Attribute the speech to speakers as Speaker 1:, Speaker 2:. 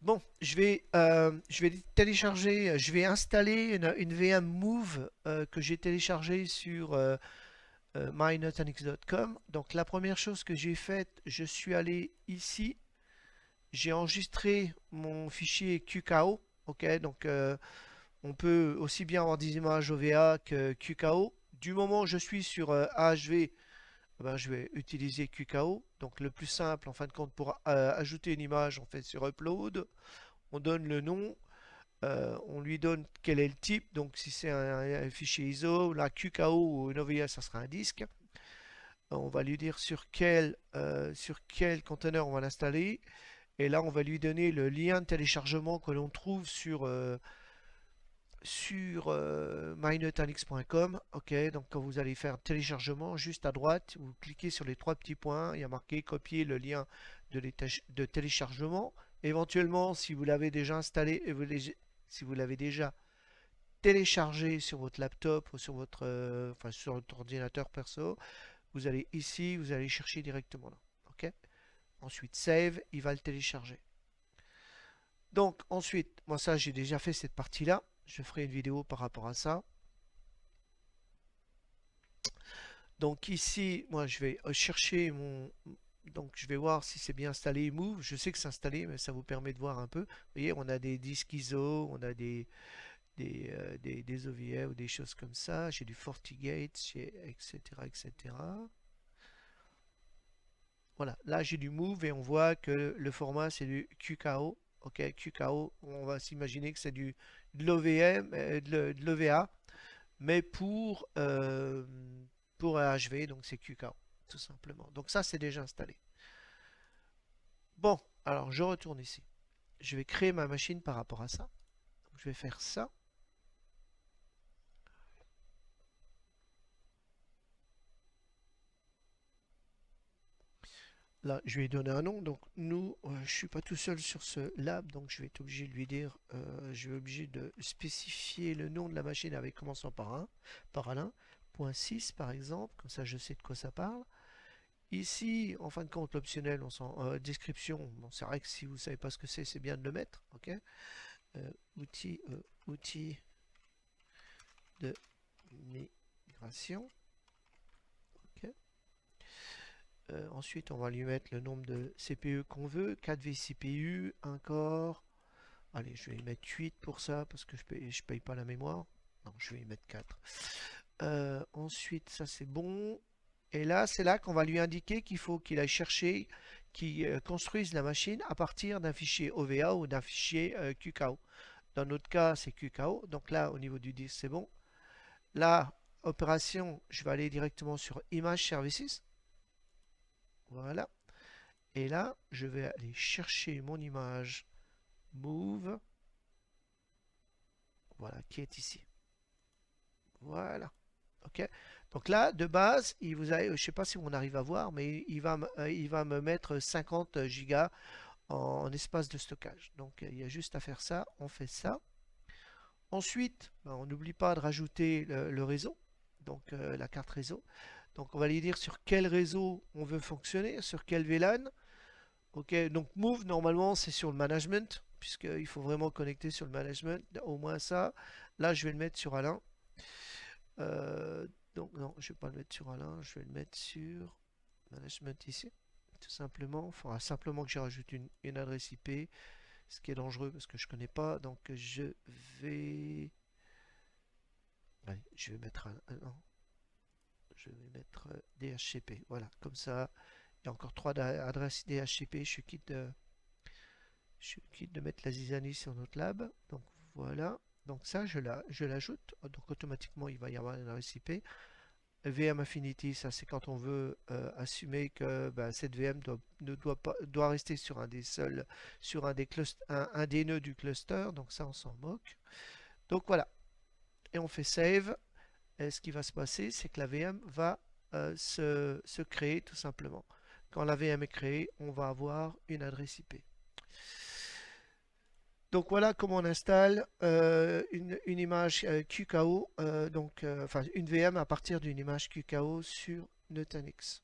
Speaker 1: Bon, je vais télécharger, je vais installer une VM Move que j'ai téléchargée sur mynutanix.com. Donc la première chose que j'ai faite, je suis allé ici, j'ai enregistré mon fichier QKO. Ok, donc on peut aussi bien avoir des images OVA que QKO. Du moment où je suis sur AHV, ben, je vais utiliser QKO. Donc le plus simple en fin de compte pour ajouter une image, on fait sur Upload. On donne le nom, on lui donne quel est le type, donc si c'est un fichier ISO, la QKO ou une OVA, ça sera un disque. On va lui dire sur quel conteneur on va l'installer, et là on va lui donner le lien de téléchargement que l'on trouve sur mynutanix.com. Ok, donc quand vous allez faire téléchargement, juste à droite, vous cliquez sur les trois petits points, il y a marqué copier le lien de téléchargement. Éventuellement, si vous l'avez déjà installé, si vous l'avez déjà téléchargé sur votre laptop ou sur enfin, sur votre ordinateur perso, vous allez ici, vous allez chercher directement là. Ok. Ensuite, save, il va le télécharger. Donc ensuite, moi ça j'ai déjà fait cette partie-là. Je ferai une vidéo par rapport à ça. Donc ici, moi je vais chercher mon... Donc je vais voir si c'est bien installé Move. Je sais que c'est installé, mais ça vous permet de voir un peu. Vous voyez, on a des disques ISO, on a des OVA ou des choses comme ça. J'ai du FortiGate, etc., etc. Voilà, là j'ai du Move et on voit que le format c'est du QKO. Ok, QKO, on va s'imaginer que c'est de l'OVM, de l'OVA, mais pour HV, donc c'est QKO, tout simplement. Donc ça c'est déjà installé. Bon, alors je retourne ici. Je vais créer ma machine par rapport à ça. Donc, je vais faire ça. Là, je vais lui donner un nom. Donc, nous, je suis pas tout seul sur ce lab, donc je vais être obligé de lui dire, je vais être obligé de spécifier le nom de la machine avec commençant par un, par Alain, .6 par exemple, comme ça je sais de quoi ça parle. Ici, en fin de compte, l'optionnel, on s'en description. Bon, c'est vrai que si vous savez pas ce que c'est bien de le mettre, ok. Outils, outils de migration, ok. Ensuite, on va lui mettre le nombre de CPU qu'on veut, 4 vCPU, un corps. Allez, je vais y mettre 8 pour ça, parce que je paye pas la mémoire. Non, je vais y mettre 4. Ensuite, ça c'est bon. Et là, c'est là qu'on va lui indiquer qu'il faut qu'il aille chercher, qu'il construise la machine à partir d'un fichier OVA ou d'un fichier QKO. Dans notre cas, c'est QKO. Donc là, au niveau du disque, c'est bon. Là, opération, je vais aller directement sur Image Services. Voilà. Et là, je vais aller chercher mon image Move. Voilà, qui est ici. Voilà. Ok. Donc là, de base, je ne sais pas si on arrive à voir, mais il va me mettre 50 gigas en espace de stockage. Donc il y a juste à faire ça. On fait ça. Ensuite, ben, on n'oublie pas de rajouter le réseau, donc la carte réseau. Donc on va lui dire sur quel réseau on veut fonctionner, sur quel VLAN. Ok, donc Move, normalement, c'est sur le management, puisqu'il faut vraiment connecter sur le management, au moins ça. Là, je vais le mettre sur Alain. Donc non, je vais pas le mettre sur Alain, je vais le mettre sur management ici. Tout simplement, il faudra simplement que j'y rajoute une adresse IP, ce qui est dangereux parce que je connais pas. Donc vais... Allez, je vais mettre non, je vais mettre DHCP. Voilà, comme ça, il y a encore 3 adresses DHCP. Je suis quitte de mettre la zizanie sur notre lab. Donc voilà. Donc ça, je l'ajoute. Donc automatiquement, il va y avoir une adresse IP. VM Affinity, ça c'est quand on veut assumer que bah, cette VM doit rester sur un des seuls, sur un des nœuds du cluster. Donc ça, on s'en moque. Donc voilà. Et on fait save. Et ce qui va se passer, c'est que la VM va se créer tout simplement. Quand la VM est créée, on va avoir une adresse IP. Donc voilà comment on installe une image QKO, enfin une VM à partir d'une image QKO sur Nutanix.